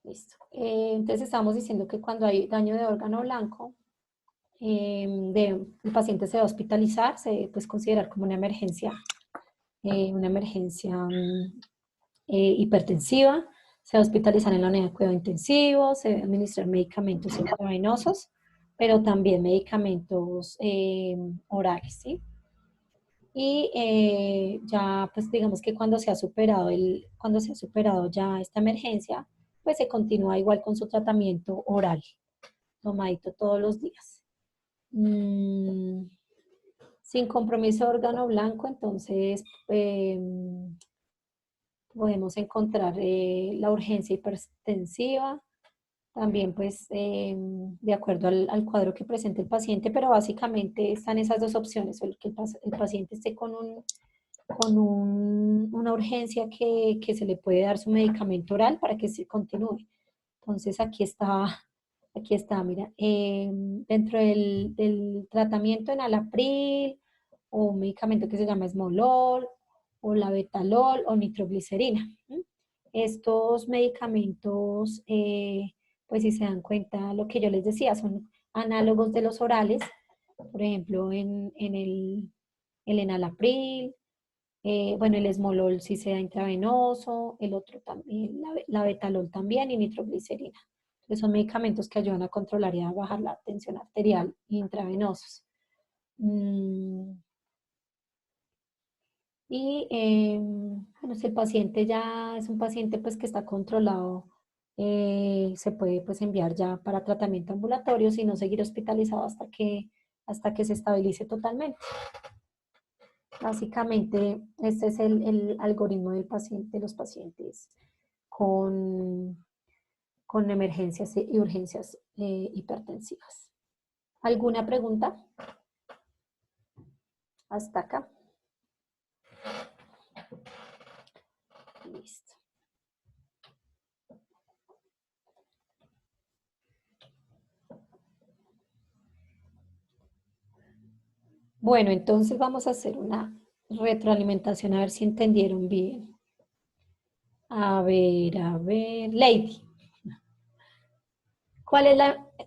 Listo. Entonces estamos diciendo que cuando hay daño de órgano blanco, el paciente se va a hospitalizar, se debe pues, considerar como una emergencia hipertensiva, se va a hospitalizar en la unidad de cuidado intensivo, se debe administrar medicamentos intravenosos, pero también medicamentos orales, ¿sí? Y ya, pues digamos que cuando se ha superado ya esta emergencia, pues se continúa igual con su tratamiento oral, tomadito todos los días. Sin compromiso de órgano blanco, entonces podemos encontrar la urgencia hipertensiva, también pues de acuerdo al cuadro que presente el paciente, pero básicamente están esas dos opciones, o que el paciente esté una urgencia que se le puede dar su medicamento oral para que se continúe. Entonces aquí está, mira, dentro del tratamiento en enalapril o un medicamento que se llama esmolol o labetalol o nitroglicerina. Estos medicamentos, pues si se dan cuenta, lo que yo les decía, son análogos de los orales, por ejemplo, el enalapril, bueno, el esmolol sí se da intravenoso, el otro también, la betalol también y nitroglicerina. Entonces son medicamentos que ayudan a controlar y a bajar la tensión arterial intravenosos. Y bueno, si el paciente ya es un paciente pues que está controlado, se puede pues enviar ya para tratamiento ambulatorio, sino seguir hospitalizado hasta que se estabilice totalmente. Básicamente, este es el algoritmo del paciente, de los pacientes con, con emergencias y urgencias hipertensivas. ¿Alguna pregunta? Hasta acá. Listo. Bueno, entonces vamos a hacer una retroalimentación a ver si entendieron bien. A ver, Lady. ¿Cuál es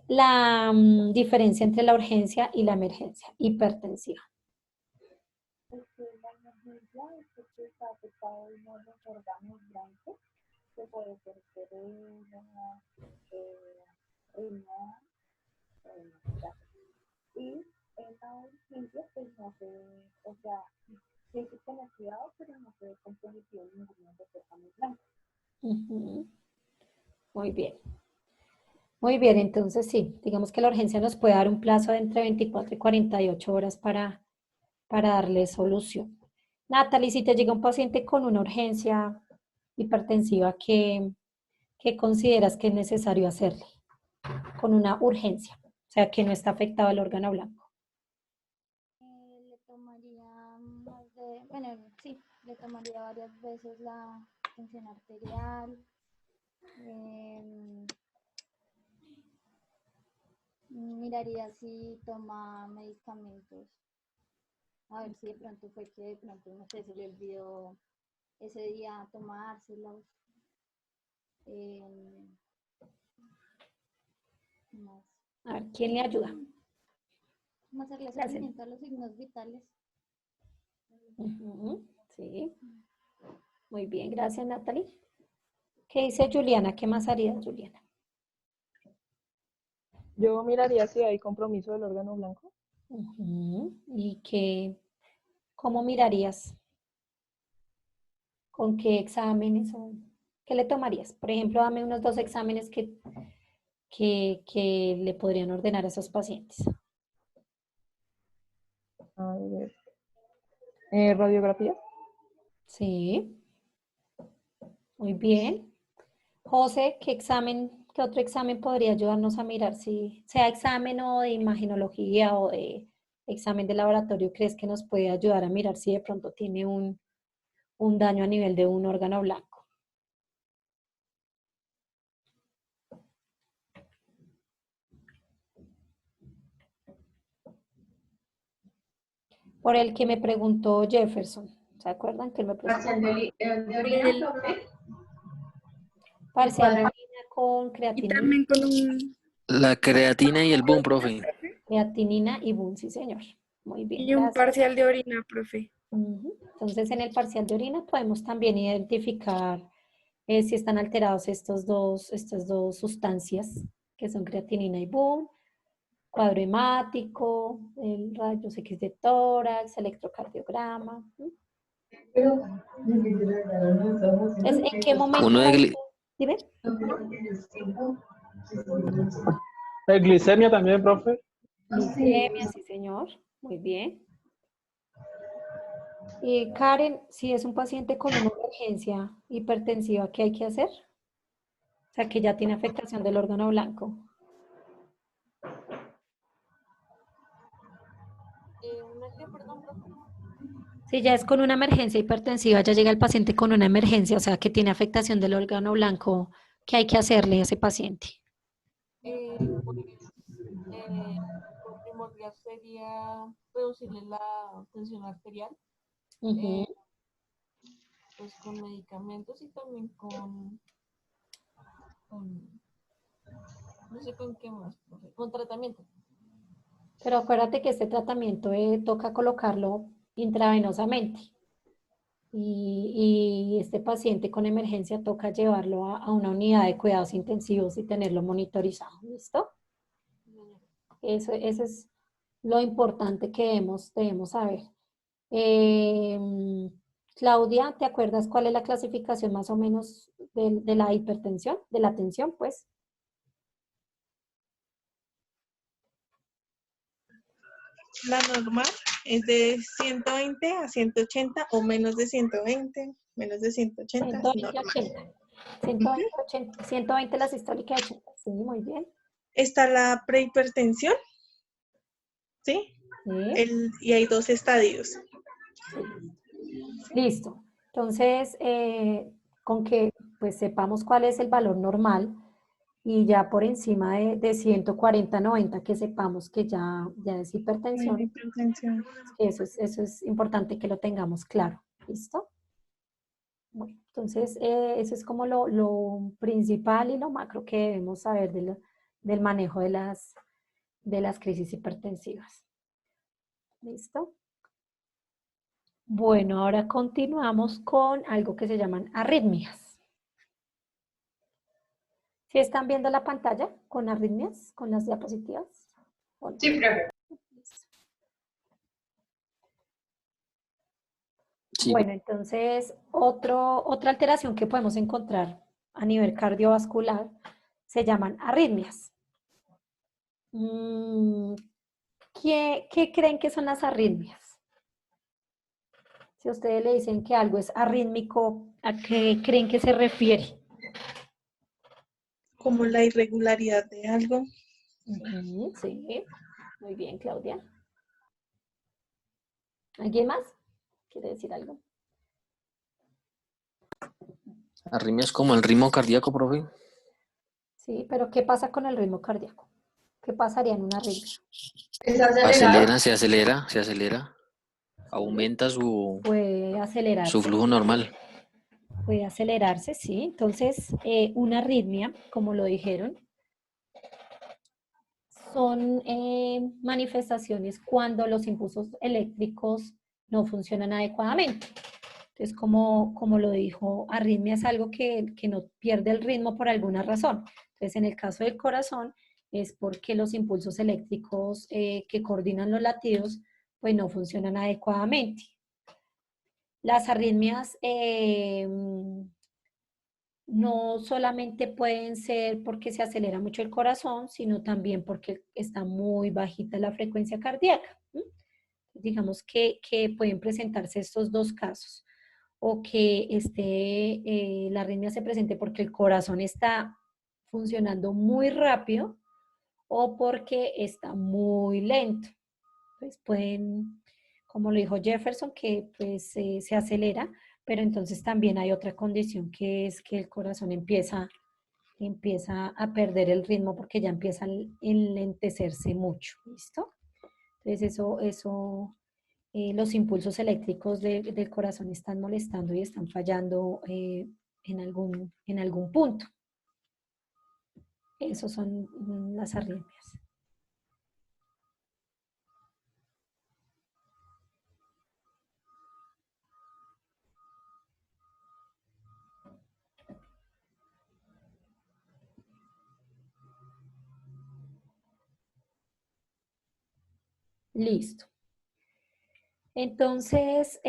la diferencia entre la urgencia y la emergencia hipertensiva? Porque la emergencia es porque está afectado uno de los órganos blancos, que puede ser cerebro, riñón, ya. Y en la urgencia, pues no se, o sea, sí hay que tener cuidado, pero no se ve comprometido ninguno de los órganos blancos. Muy bien. Muy bien, entonces sí, digamos que la urgencia nos puede dar un plazo de entre 24 y 48 horas para darle solución. Natalie, si te llega un paciente con una urgencia hipertensiva, ¿qué consideras que es necesario hacerle? Con una urgencia, o sea, que no está afectado el órgano blanco. Le tomaría más de, bueno, sí, le tomaría varias veces la tensión arterial. Miraría si toma medicamentos. A ver si de pronto fue que de pronto, no sé, se le olvidó ese día tomárselos. Más. A ver, ¿quién le ayuda? Como hacerle Gracias. seguimiento a los signos vitales. Sí, muy bien, gracias Natalie. ¿Qué dice Juliana? ¿Qué más haría Juliana? Yo miraría si hay compromiso del órgano blanco. ¿Y cómo mirarías? ¿Con qué exámenes? ¿Qué le tomarías? Por ejemplo, dame unos 2 exámenes que le podrían ordenar a esos pacientes. A ver. Radiografía. Sí, muy bien. José, ¿qué otro examen podría ayudarnos a mirar si sea examen o de imagenología o de examen de laboratorio, crees que nos puede ayudar a mirar si de pronto tiene un daño a nivel de un órgano blanco? Por el que me preguntó Jefferson. ¿Se acuerdan que él me preguntó? Parcial de orina, profe. Parcial de orina con Y también con un, La creatina y el boom, profe. creatinina y boom, sí señor. Muy bien, y un gracias. parcial de orina, profe. Ujú. Entonces, en el parcial de orina podemos también identificar si están alterados estas dos sustancias, que son creatinina y boom, cuadro hemático, el rayos X de tórax, electrocardiograma. ¿Mm? Entonces, ¿en qué momento? Uno de Dime. Glicemia también, profe. Glicemia, sí señor. Muy bien. Y Karen, si es un paciente con una emergencia hipertensiva, ¿qué hay que hacer? O sea, que ya tiene afectación del órgano blanco. Si ya es con una emergencia hipertensiva, ya llega el paciente con una emergencia, o sea, que tiene afectación del órgano blanco, ¿qué hay que hacerle a ese paciente? Lo primordial sería reducirle la tensión arterial, Ujú. pues con medicamentos y también con no sé con qué más, profe, con tratamiento. Pero acuérdate que este tratamiento toca colocarlo intravenosamente. Y este paciente con emergencia toca llevarlo a una unidad de cuidados intensivos y tenerlo monitorizado. ¿Listo? Eso es lo importante que debemos saber. Claudia, ¿te acuerdas cuál es la clasificación más o menos de la hipertensión, de la tensión, pues? La normal es de 120 a 180 o menos de 120, menos de 180 es 120 a normal. 80. 120, 80, 120 la sistólica de 80. Sí, muy bien. Está la prehipertensión, ¿sí? Sí, Y hay dos estadios. sí. Listo. Entonces, con que pues sepamos cuál es el valor normal y ya por encima de 140-90 que sepamos que ya es hipertensión, Hipertensión. eso es importante que lo tengamos claro. ¿Listo? Bueno, entonces eso es como lo principal y lo macro que debemos saber del manejo de las crisis hipertensivas. ¿Listo? Bueno, ahora continuamos con algo que se llaman arritmias. ¿Sí están viendo la pantalla con arritmias, con las diapositivas? Sí, profe. Sí. Bueno, entonces otra alteración que podemos encontrar a nivel cardiovascular se llaman arritmias. ¿Qué creen que son las arritmias? Si a ustedes le dicen que algo es arrítmico, ¿a qué creen que se refiere? Como la irregularidad de algo. Sí, muy bien, Claudia. ¿Alguien más quiere decir algo? Arritmias como el ritmo cardíaco, profe. Sí, pero ¿qué pasa con el ritmo cardíaco? ¿Qué pasaría en una arritmia? ¿Es acelerado? Acelera, se acelera. Aumenta su Puede acelerarse. flujo normal. Puede acelerarse, sí. Entonces, una arritmia, como lo dijeron, son manifestaciones cuando los impulsos eléctricos no funcionan adecuadamente. Entonces, como lo dijo, arritmia es algo que no pierde el ritmo por alguna razón. Entonces, en el caso del corazón, es porque los impulsos eléctricos que coordinan los latidos, pues no funcionan adecuadamente. Las arritmias no solamente pueden ser porque se acelera mucho el corazón, sino también porque está muy bajita la frecuencia cardíaca. Digamos que pueden presentarse estos dos casos, o que la arritmia se presente porque el corazón está funcionando muy rápido o porque está muy lento. Pues pueden, como lo dijo Jefferson, que pues se acelera, pero entonces también hay otra condición que es que el corazón empieza a perder el ritmo porque ya empieza a enlentecerse mucho, ¿listo? Entonces los impulsos eléctricos del corazón están molestando y están fallando en algún punto. Esos son las arritmias. Listo. Entonces,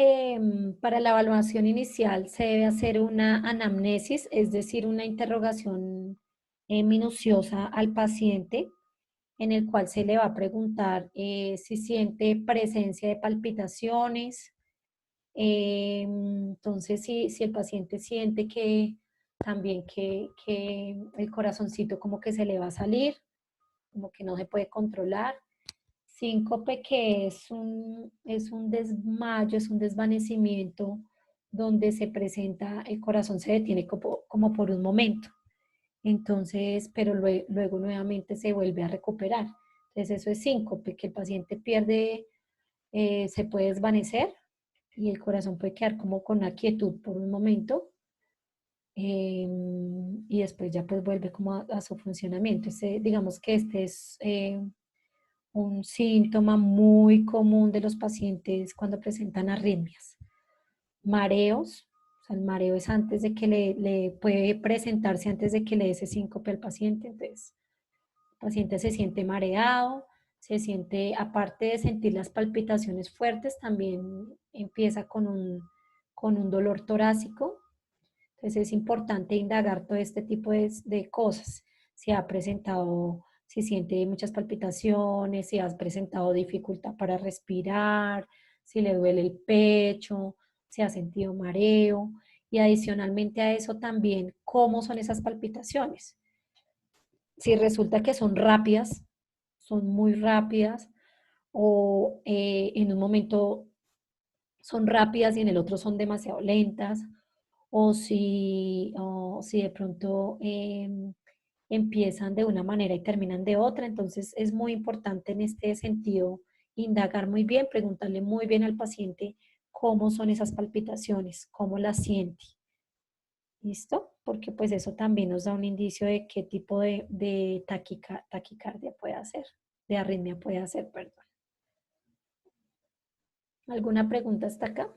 para la evaluación inicial se debe hacer una anamnesis, es decir, una interrogación minuciosa al paciente, en el cual se le va a preguntar si siente presencia de palpitaciones. Entonces, si el paciente siente que también que el corazoncito como que se le va a salir, como que no se puede controlar. Síncope, que es un desmayo, es un desvanecimiento donde se presenta, el corazón se detiene como por un momento. Entonces, pero luego nuevamente se vuelve a recuperar. Entonces, eso es síncope, que el paciente pierde, se puede desvanecer y el corazón puede quedar como con una quietud por un momento y después ya pues vuelve como a su funcionamiento. Digamos que este es un síntoma muy común de los pacientes cuando presentan arritmias. Mareos, o sea, el mareo es antes de que le puede presentarse antes de que le dé ese síncope al paciente. Entonces, el paciente se siente mareado, se siente, aparte de sentir las palpitaciones fuertes, también empieza con un dolor torácico. Entonces es importante indagar todo este tipo de cosas. Si ha presentado, si siente muchas palpitaciones, si has presentado dificultad para respirar, si le duele el pecho, si ha sentido mareo. Y adicionalmente a eso también, ¿cómo son esas palpitaciones? Si resulta que son rápidas, son muy rápidas, o en un momento son rápidas y en el otro son demasiado lentas, o si de pronto empiezan de una manera y terminan de otra. Entonces es muy importante en este sentido indagar muy bien, preguntarle muy bien al paciente cómo son esas palpitaciones, cómo las siente. ¿Listo? Porque pues eso también nos da un indicio de qué tipo de taquicardia puede hacer, de arritmia puede hacer, perdón. ¿Alguna pregunta hasta acá?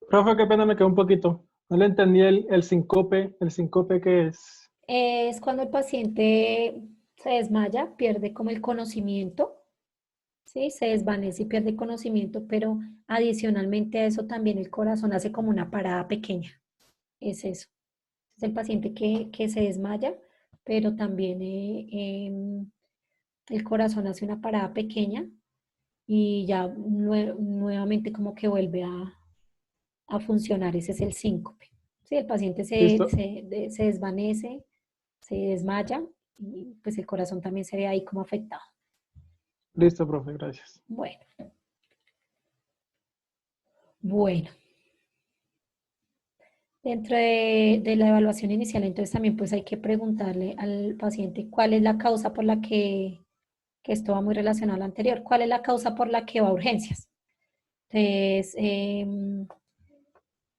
Profe, qué pena, me quedó un poquito. No le entendí el sincope que es. Es cuando el paciente se desmaya, pierde como el conocimiento, ¿sí? Se desvanece y pierde conocimiento, pero adicionalmente a eso también el corazón hace como una parada pequeña. Es eso. Es el paciente que se desmaya, pero también el corazón hace una parada pequeña y ya nuevamente como que vuelve a funcionar. Ese es el síncope. Sí, el paciente Listo, se desvanece, se desmaya y pues el corazón también se ve ahí como afectado. listo, profe, gracias. Bueno, bueno. Dentro de la evaluación inicial, entonces también pues hay que preguntarle al paciente cuál es la causa por la que esto va muy relacionado a lo anterior, cuál es la causa por la que va a urgencias. Entonces,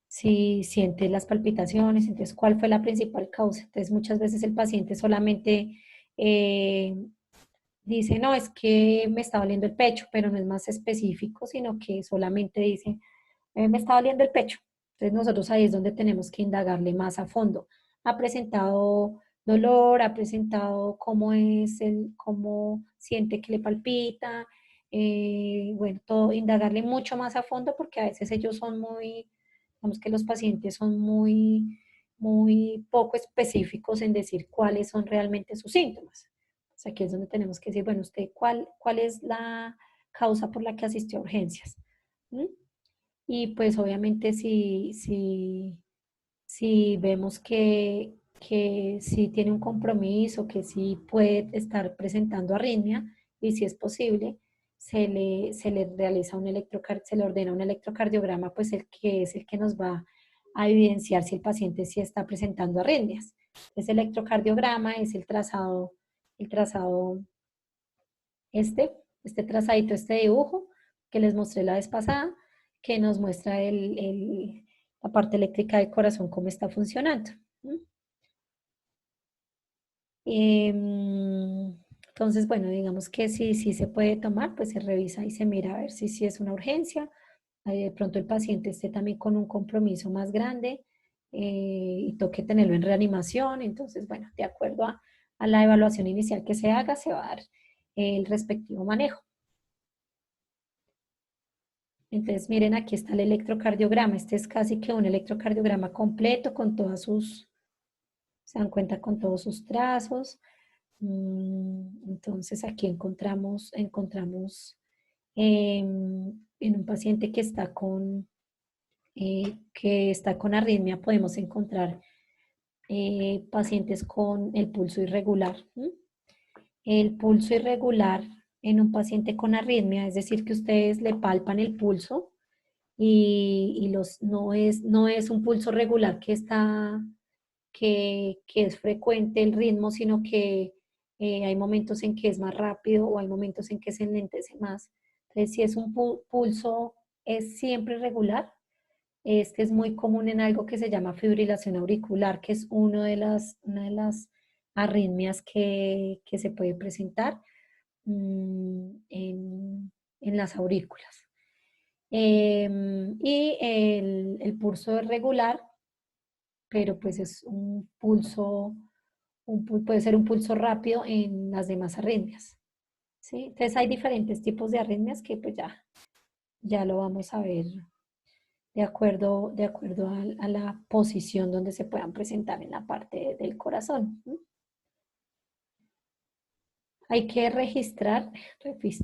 si siente las palpitaciones, entonces, ¿cuál fue la principal causa? Entonces, muchas veces el paciente solamente eh, dice, no, es que me está doliendo el pecho, pero no es más específico, sino que solamente dice, me está doliendo el pecho. Entonces, nosotros ahí es donde tenemos que indagarle más a fondo. ¿Ha presentado dolor? ¿Ha presentado cómo siente que le palpita? Bueno, todo, indagarle mucho más a fondo porque a veces ellos son muy, digamos que los pacientes son muy poco específicos en decir cuáles son realmente sus síntomas. O sea, aquí es donde tenemos que decir, bueno, usted, ¿cuál es la causa por la que asistió a urgencias? ¿Mm? Y pues obviamente si vemos que sí tiene un compromiso, que sí puede estar presentando arritmia y si es posible, se le realiza se le ordena un electrocardiograma, pues el que es el que nos va a evidenciar si el paciente sí está presentando arritmias. Ese electrocardiograma es el trazado este, este trazadito, este dibujo que les mostré la vez pasada, que nos muestra la parte eléctrica del corazón, cómo está funcionando. Entonces, bueno, digamos que si se puede tomar, pues se revisa y se mira a ver si es una urgencia. De pronto el paciente esté también con un compromiso más grande y toque tenerlo en reanimación. Entonces, bueno, de acuerdo a la evaluación inicial que se haga, se va a dar el respectivo manejo. Entonces, miren, aquí está el electrocardiograma. Este es casi que un electrocardiograma completo con todas sus, se dan cuenta con todos sus trazos. Entonces, aquí encontramos en un paciente que está con arritmia, podemos encontrar pacientes con el pulso irregular. El pulso irregular en un paciente con arritmia, es decir, que ustedes le palpan el pulso y no es un pulso regular que es frecuente el ritmo, sino que hay momentos en que es más rápido o hay momentos en que se enlentece más. Entonces, si es un pulso, es siempre irregular. Este es muy común en algo que se llama fibrilación auricular, que es una de las arritmias que se puede presentar en las aurículas. Y el pulso es regular, pero pues es un pulso, puede ser un pulso rápido en las demás arritmias. ¿Sí? Entonces hay diferentes tipos de arritmias que pues ya lo vamos a ver de acuerdo a la posición donde se puedan presentar en la parte del corazón. Hay que registro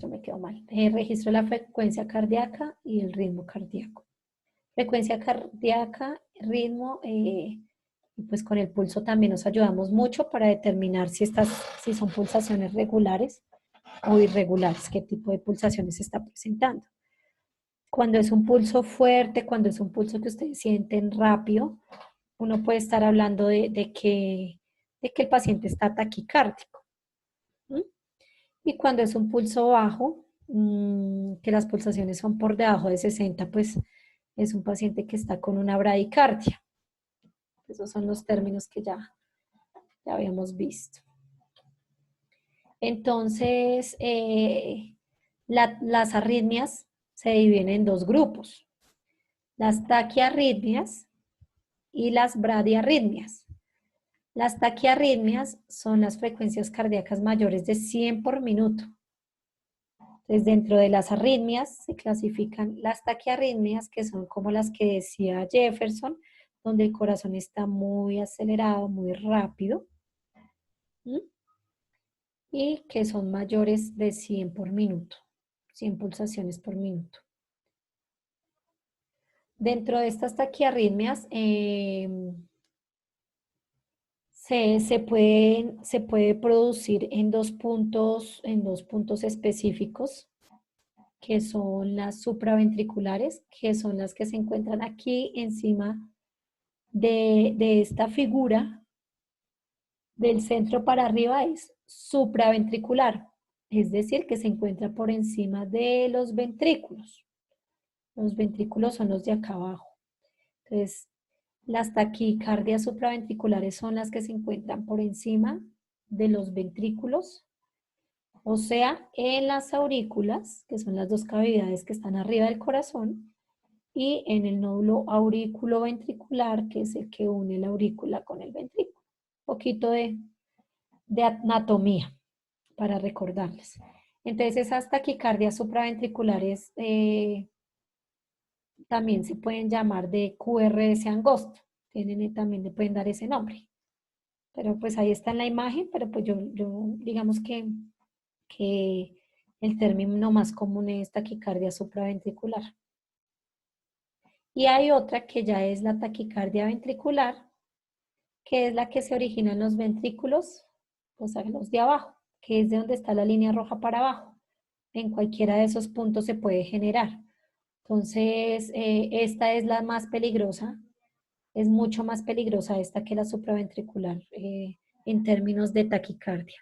me quedó mal, registro la frecuencia cardíaca y el ritmo cardíaco. Frecuencia cardíaca, ritmo, y pues con el pulso también nos ayudamos mucho para determinar si son pulsaciones regulares o irregulares, qué tipo de pulsaciones se está presentando. Cuando es un pulso fuerte, cuando es un pulso que ustedes sienten rápido, uno puede estar hablando de que el paciente está taquicárdico. Y cuando es un pulso bajo, que las pulsaciones son por debajo de 60, pues es un paciente que está con una bradicardia. Esos son los términos que ya habíamos visto. Entonces, las arritmias se dividen en dos grupos, las taquiarritmias y las bradiarritmias. Las taquiarritmias son las frecuencias cardíacas mayores de 100 por minuto. Entonces, dentro de las arritmias se clasifican las taquiarritmias, que son como las que decía Jefferson, donde el corazón está muy acelerado, muy rápido, y que son mayores de 100 por minuto, 100 pulsaciones por minuto. Dentro de estas taquiarritmias se puede producir en dos puntos específicos, que son las supraventriculares, que son las que se encuentran aquí encima de esta figura. Del centro para arriba es supraventricular, es decir, que se encuentra por encima de los ventrículos. Los ventrículos son los de acá abajo. Entonces, las taquicardias supraventriculares son las que se encuentran por encima de los ventrículos, o sea, en las aurículas, que son las dos cavidades que están arriba del corazón, y en el nódulo auriculoventricular, que es el que une la aurícula con el ventrículo. Un poquito de anatomía para recordarles. Entonces, esas taquicardias supraventriculares también se pueden llamar de QRS angosto. También le pueden dar ese nombre. Pero pues ahí está en la imagen, pero pues yo digamos que el término más común es taquicardia supraventricular. Y hay otra que ya es la taquicardia ventricular, que es la que se origina en los ventrículos, o sea, los de abajo, que es de donde está la línea roja para abajo. En cualquiera de esos puntos se puede generar. Entonces, esta es la más peligrosa. Es mucho más peligrosa esta que la supraventricular en términos de taquicardia.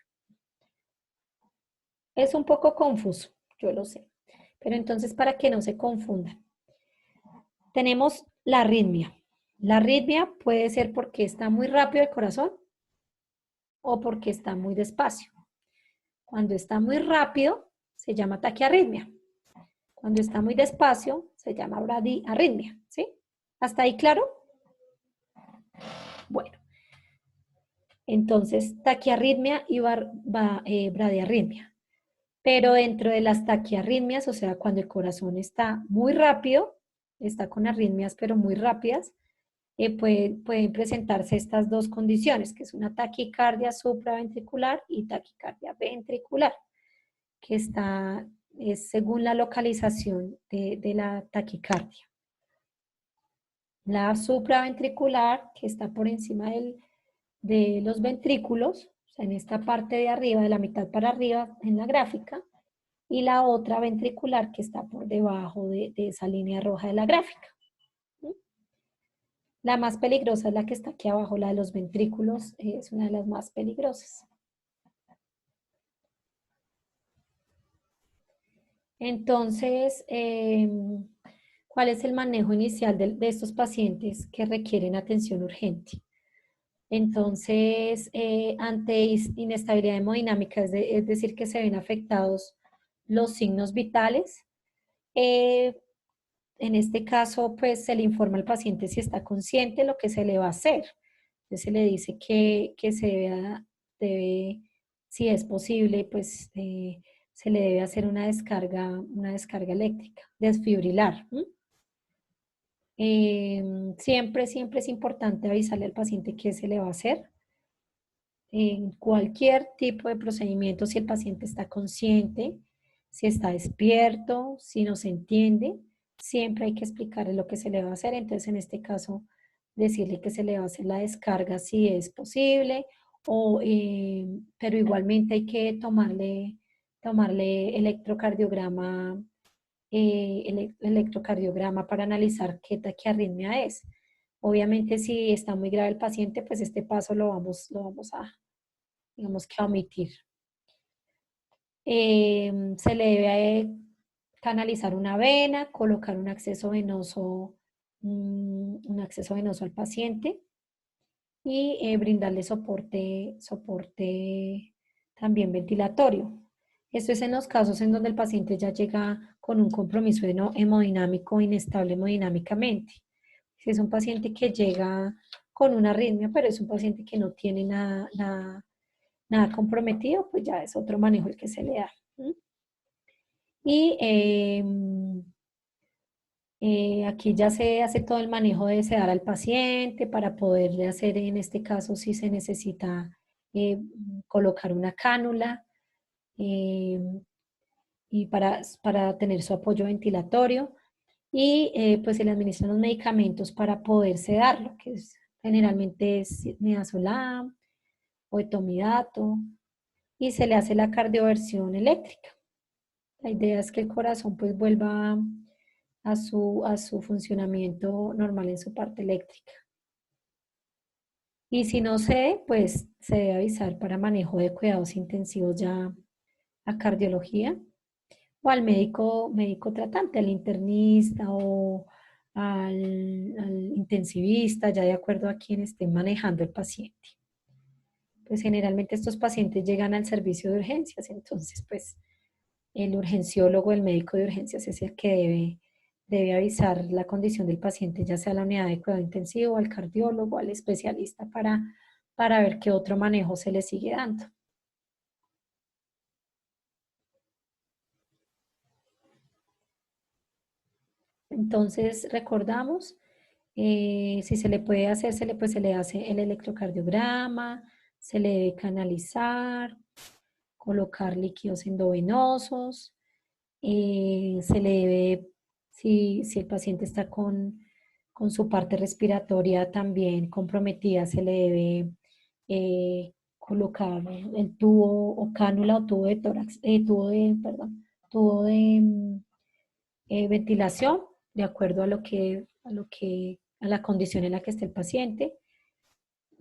Es un poco confuso. yo lo sé. Pero entonces, para que no se confundan, tenemos la arritmia. La arritmia puede ser porque está muy rápido el corazón o porque está muy despacio. Cuando está muy rápido, se llama taquiarritmia. Cuando está muy despacio, se llama bradiarritmia, ¿sí? ¿Hasta ahí claro? Bueno, entonces taquiarritmia y bradiarritmia. Pero dentro de las taquiarritmias, o sea, cuando el corazón está muy rápido, está con arritmias pero muy rápidas, pueden presentarse estas dos condiciones, que es una taquicardia supraventricular y taquicardia ventricular, que es según la localización de la taquicardia. La supraventricular, que está por encima de los ventrículos, o sea, en esta parte de arriba, de la mitad para arriba en la gráfica, y la otra ventricular que está por debajo de esa línea roja de la gráfica. La más peligrosa es la que está aquí abajo, la de los ventrículos, es una de las más peligrosas. Entonces, ¿cuál es el manejo inicial de estos pacientes que requieren atención urgente? Entonces, ante inestabilidad hemodinámica, es decir, que se ven afectados los signos vitales, en este caso, pues se le informa al paciente si está consciente de lo que se le va a hacer. Entonces se le dice que se debe, si es posible, pues se le debe hacer una descarga eléctrica, desfibrilar. Siempre es importante avisarle al paciente qué se le va a hacer. En cualquier tipo de procedimiento, si el paciente está consciente, si está despierto, si no se entiende, siempre hay que explicarle lo que se le va a hacer. Entonces, en este caso, decirle que se le va a hacer la descarga si es posible, pero igualmente hay que tomarle electrocardiograma para analizar qué taquiarritmia es. Obviamente, si está muy grave el paciente, pues este paso lo vamos a, digamos que a omitir. Se le debe canalizar una vena, colocar un acceso venoso al paciente y brindarle soporte también ventilatorio. Esto es en los casos en donde el paciente ya llega con un compromiso hemodinámico inestable hemodinámicamente. Si es un paciente que llega con una arritmia, pero es un paciente que no tiene nada comprometido, pues ya es otro manejo el que se le da. Y aquí ya se hace todo el manejo de sedar al paciente para poderle hacer, en este caso, si se necesita colocar una cánula y para tener su apoyo ventilatorio. Y pues se le administran los medicamentos para poder sedarlo, que generalmente es midazolam o etomidato, y se le hace la cardioversión eléctrica. La idea es que el corazón pues vuelva a su funcionamiento normal en su parte eléctrica. Y si no se, pues se debe avisar para manejo de cuidados intensivos ya a cardiología o al médico tratante, al internista o al intensivista, ya de acuerdo a quien esté manejando el paciente. Pues generalmente estos pacientes llegan al servicio de urgencias, entonces pues el urgenciólogo, el médico de urgencias es el que debe avisar la condición del paciente, ya sea a la unidad de cuidado intensivo, al cardiólogo, al especialista para ver qué otro manejo se le sigue dando. Entonces recordamos, si se le puede hacer, se le hace el electrocardiograma, se le debe canalizar, colocar líquidos endovenosos, se le debe, si el paciente está con su parte respiratoria también comprometida, se le debe colocar el tubo o cánula o tubo de tórax, tubo de ventilación, de acuerdo a la condición en la que esté el paciente.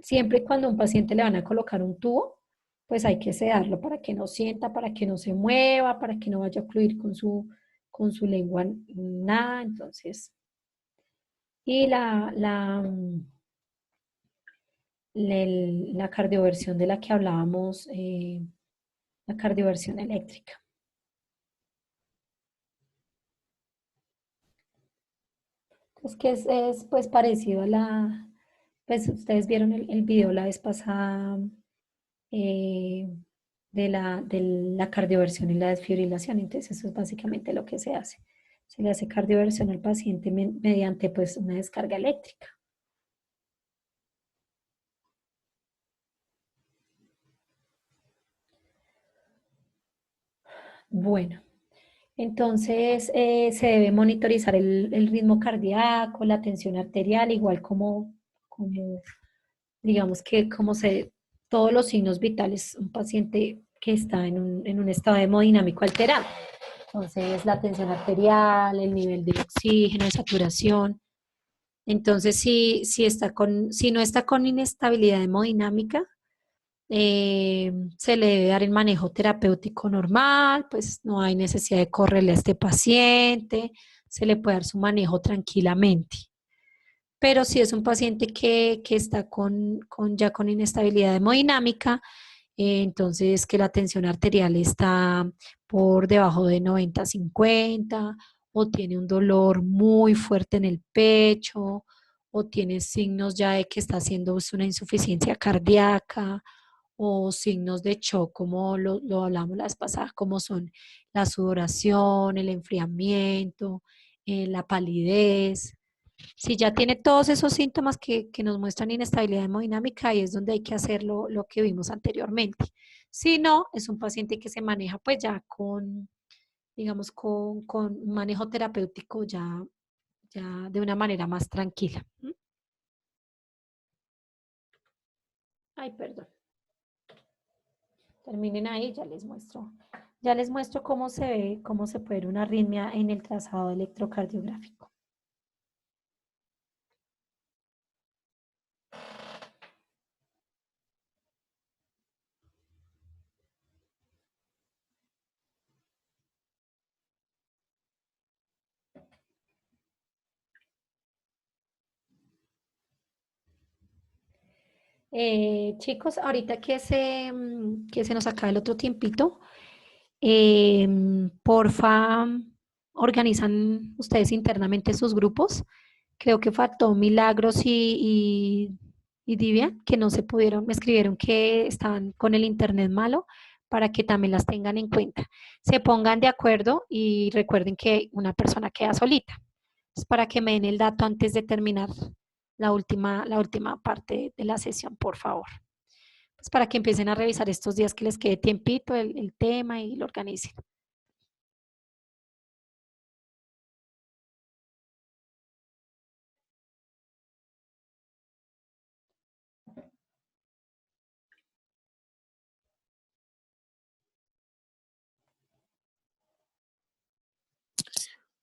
Siempre y cuando a un paciente le van a colocar un tubo, pues hay que sedarlo para que no sienta, para que no se mueva, para que no vaya a fluir con su lengua nada. Entonces, y la cardioversión de la que hablábamos, la cardioversión eléctrica. Es que es, pues parecido a pues ustedes vieron el video la vez pasada eh, de la cardioversión y la desfibrilación. Entonces eso es básicamente lo que se hace. Se le hace cardioversión al paciente mediante pues una descarga eléctrica. Bueno, entonces se debe monitorizar el ritmo cardíaco, la tensión arterial, igual como digamos que todos los signos vitales, un paciente que está en un estado hemodinámico alterado. Entonces, la tensión arterial, el nivel de oxígeno, de saturación. Entonces, si no está con inestabilidad hemodinámica, se le debe dar el manejo terapéutico normal, pues no hay necesidad de correrle a este paciente, se le puede dar su manejo tranquilamente. Pero si es un paciente que está ya con inestabilidad hemodinámica, entonces que la tensión arterial está por debajo de 90-50 o tiene un dolor muy fuerte en el pecho o tiene signos ya de que está haciendo una insuficiencia cardíaca o signos de shock, como lo hablamos la vez pasada, como son la sudoración, el enfriamiento, la palidez. Si ya tiene todos esos síntomas que nos muestran inestabilidad hemodinámica, ahí es donde hay que hacer lo que vimos anteriormente. Si no, es un paciente que se maneja pues ya digamos, con un manejo terapéutico ya de una manera más tranquila. Ay, perdón. Terminen ahí, ya les muestro. Ya les muestro cómo se ve, cómo se puede ver una arritmia en el trazado electrocardiográfico. Chicos, ahorita que se nos acaba el otro tiempito, porfa, organizan ustedes internamente sus grupos. Creo que faltó Milagros y Divia, que no se pudieron, me escribieron que estaban con el internet malo, para que también las tengan en cuenta. Se pongan de acuerdo y recuerden que una persona queda solita. Es para que me den el dato antes de terminar la última parte de la sesión, por favor. Pues para que empiecen a revisar estos días que les quede tiempito el tema y lo organicen.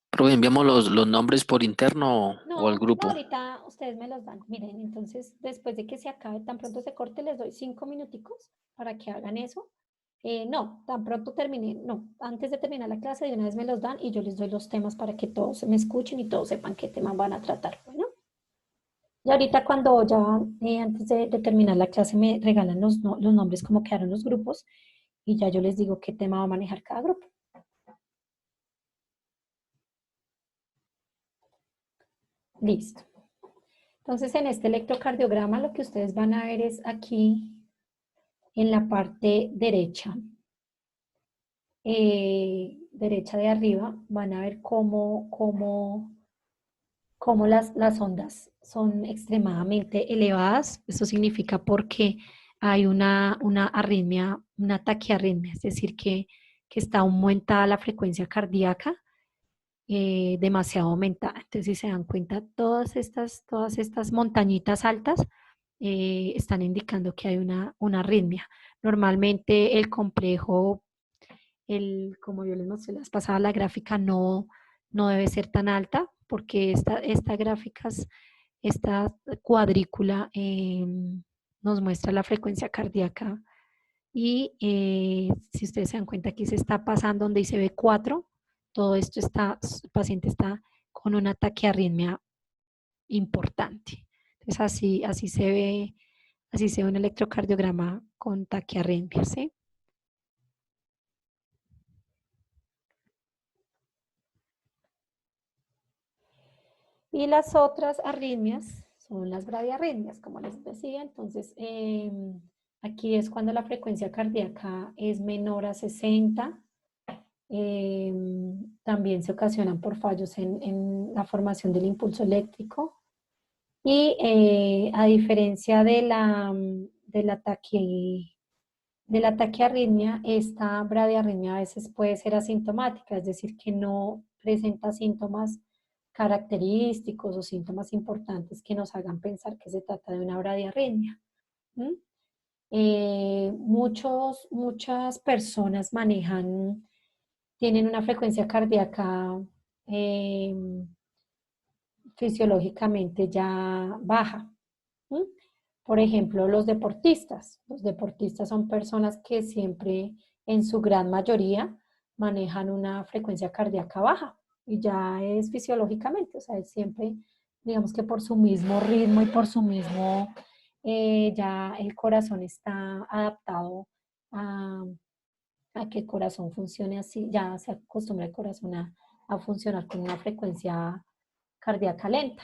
Profe, enviamos los nombres por interno o al No, grupo. ahorita ustedes me los dan. Miren, entonces después de que se acabe, tan pronto se corte, les doy 5 minuticos para que hagan eso. No, tan pronto termine, no, antes de terminar la clase de una vez me los dan y yo les doy los temas para que todos me escuchen y todos sepan qué temas van a tratar. Bueno, y ahorita cuando ya, antes de terminar la clase, me regalan los nombres, como quedaron los grupos, y ya yo les digo qué tema va a manejar cada grupo. Listo. Entonces, en este electrocardiograma lo que ustedes van a ver es aquí en la parte derecha, derecha de arriba, van a ver cómo las ondas son extremadamente elevadas. Eso significa porque hay una arritmia, una taquiarritmia, es decir, que está aumentada la frecuencia cardíaca, demasiado aumentada. Entonces, si se dan cuenta, todas estas montañitas altas están indicando que hay una arritmia. Normalmente el complejo, como yo les mostré la vez pasada, la gráfica no debe ser tan alta, porque esta cuadrícula nos muestra la frecuencia cardíaca Y si ustedes se dan cuenta, aquí se está pasando donde dice B4, todo esto está, el paciente está con una taquiarritmia importante. Entonces así se ve un electrocardiograma con taquiarritmia, ¿sí? Y las otras arritmias son las bradiarritmias, como les decía. Entonces, aquí es cuando la frecuencia cardíaca es menor a 60. También se ocasionan por fallos en la formación del impulso eléctrico. Y a diferencia de la taquiarritmia, esta bradiarritmia a veces puede ser asintomática, es decir, que no presenta síntomas característicos o síntomas importantes que nos hagan pensar que se trata de una bradiarritmia. Muchas personas tienen una frecuencia cardíaca fisiológicamente ya baja. Por ejemplo, los deportistas. Los deportistas son personas que siempre, en su gran mayoría, manejan una frecuencia cardíaca baja y ya es fisiológicamente, o sea, es siempre, digamos que por su mismo ritmo y por su mismo, ya el corazón está adaptado a, a que el corazón funcione así, ya se acostumbra el corazón a funcionar con una frecuencia cardíaca lenta.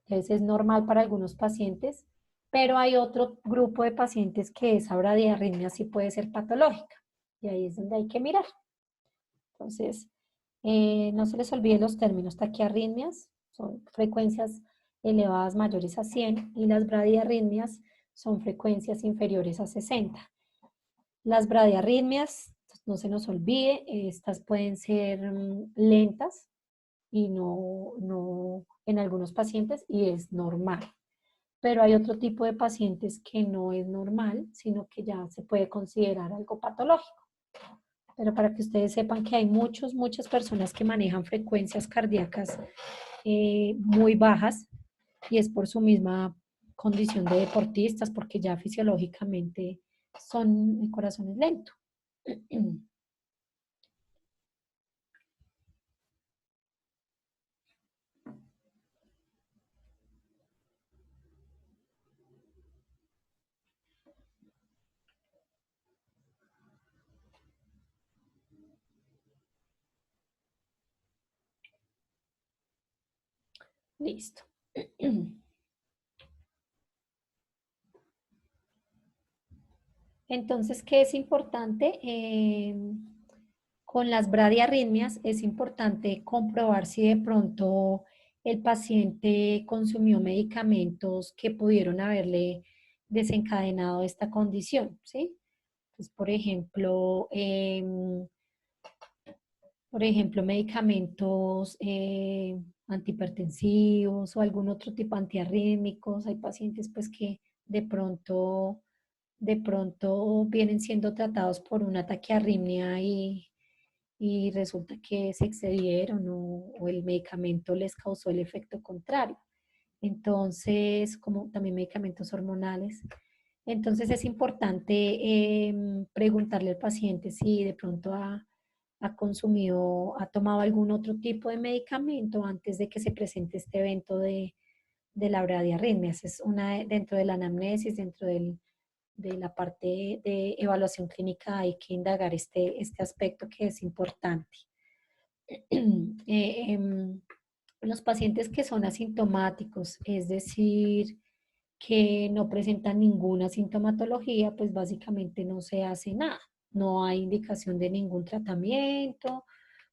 Entonces es normal para algunos pacientes, pero hay otro grupo de pacientes que esa bradiarritmia sí puede ser patológica y ahí es donde hay que mirar. Entonces, no se les olviden los términos: taquiarritmias son frecuencias elevadas mayores a 100 y las bradiarritmias son frecuencias inferiores a 60. Las bradiarritmias, no se nos olvide, estas pueden ser lentas y no en algunos pacientes y es normal. Pero hay otro tipo de pacientes que no es normal, sino que ya se puede considerar algo patológico. Pero para que ustedes sepan que hay muchas personas que manejan frecuencias cardíacas muy bajas y es por su misma condición de deportistas, porque ya fisiológicamente el corazón es lento. Listo. Entonces, ¿qué es importante? Con las bradiarritmias es importante comprobar si de pronto el paciente consumió medicamentos que pudieron haberle desencadenado esta condición, ¿sí? Pues, por ejemplo, medicamentos antihipertensivos o algún otro tipo antiarrítmicos. Hay pacientes pues que de pronto vienen siendo tratados por una taquiarritmia y resulta que se excedieron o el medicamento les causó el efecto contrario. Entonces, como también medicamentos hormonales. Entonces es importante preguntarle al paciente si de pronto ha tomado algún otro tipo de medicamento antes de que se presente este evento de la bradiarritmia. Esa es dentro de la anamnesis, dentro de la parte de evaluación clínica hay que indagar este aspecto que es importante. Los pacientes que son asintomáticos, es decir, que no presentan ninguna sintomatología, pues básicamente no se hace nada. No hay indicación de ningún tratamiento.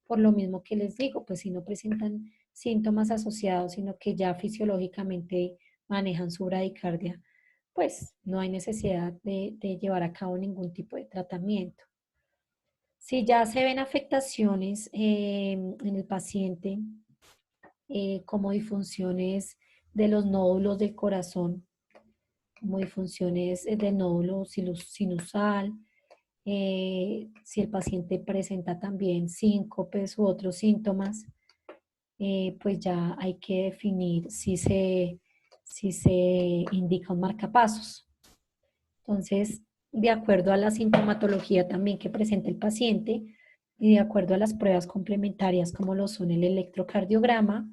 Por lo mismo que les digo, pues si no presentan síntomas asociados, sino que ya fisiológicamente manejan su bradicardia, pues no hay necesidad de llevar a cabo ningún tipo de tratamiento. Si ya se ven afectaciones en el paciente, como disfunciones de los nódulos del corazón, como disfunciones del nódulo sinusal, si el paciente presenta también síncopes u otros síntomas, pues ya hay que definir si se indica un marcapasos. Entonces, de acuerdo a la sintomatología también que presenta el paciente y de acuerdo a las pruebas complementarias como lo son el electrocardiograma,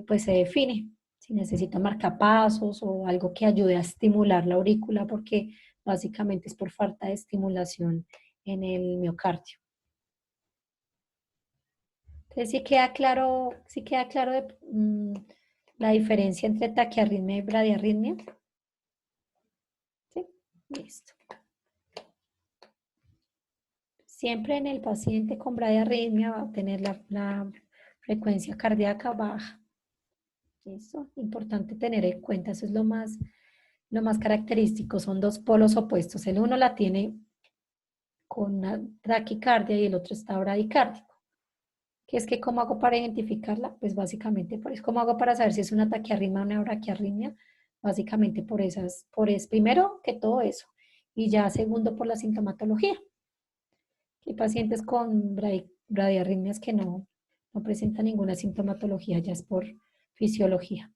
pues se define si necesita marcapasos o algo que ayude a estimular la aurícula porque básicamente es por falta de estimulación en el miocardio. Entonces, sí queda claro la diferencia entre taquiarritmia y bradiarritmia. ¿Sí? Listo. Siempre en el paciente con bradiarritmia va a tener la frecuencia cardíaca baja. Eso, importante tener en cuenta, eso es lo más característico, son dos polos opuestos. El uno la tiene con una taquicardia y el otro está bradicárdico. ¿Qué es que cómo hago para identificarla? Pues básicamente por eso. ¿Cómo hago para saber si es una taquiarritmia o una braquiarritmia? Básicamente primero que todo eso. Y ya segundo por la sintomatología. Hay pacientes con bradiarritmias que no presentan ninguna sintomatología, ya es por fisiología.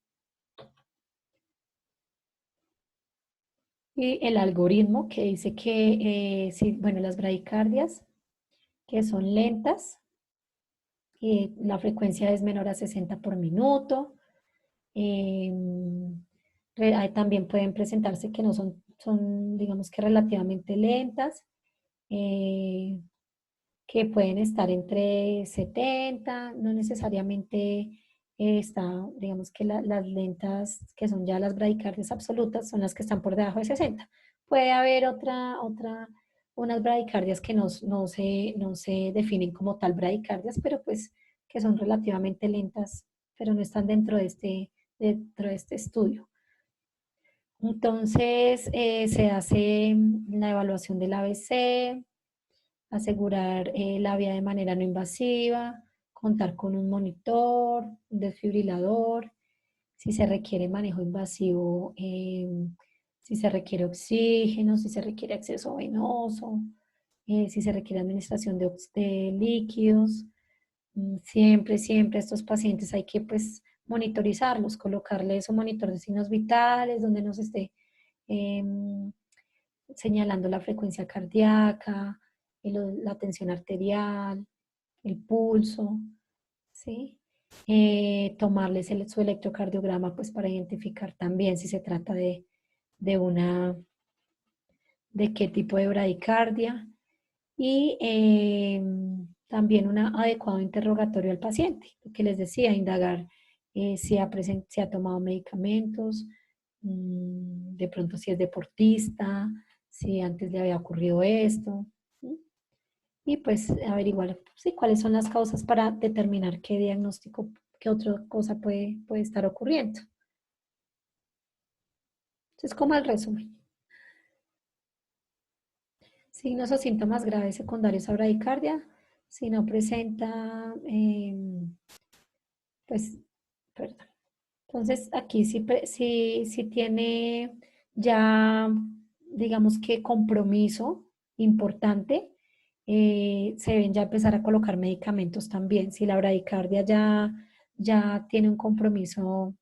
Y el algoritmo que dice que, las bradicardias que son lentas, la frecuencia es menor a 60 por minuto. También pueden presentarse que no son digamos que relativamente lentas, que pueden estar entre 70, no necesariamente digamos que las lentas, que son ya las bradicardias absolutas, son las que están por debajo de 60. Puede haber unas bradicardias que no se definen como tal bradicardias, pero pues que son relativamente lentas, pero no están dentro de este estudio. Entonces, se hace la evaluación del ABC, asegurar la vía de manera no invasiva, contar con un monitor, un desfibrilador, si se requiere manejo invasivo, si se requiere oxígeno, si se requiere acceso venoso, si se requiere administración de líquidos. Siempre a estos pacientes hay que pues monitorizarlos, colocarles un monitor de signos vitales donde nos esté señalando la frecuencia cardíaca, la tensión arterial, el pulso, ¿sí? Tomarles su electrocardiograma pues para identificar también si se trata de qué tipo de bradicardia y también un adecuado interrogatorio al paciente, lo que les decía, indagar si ha tomado medicamentos, de pronto si es deportista, si antes le había ocurrido esto, ¿sí? Y pues averiguar cuáles son las causas para determinar qué diagnóstico, qué otra cosa puede estar ocurriendo. Entonces, como el resumen. Signos o síntomas graves secundarios a bradicardia. Si no presenta, perdón. Entonces, aquí si tiene ya, digamos que compromiso importante, se deben ya empezar a colocar medicamentos también. Si la bradicardia ya tiene un compromiso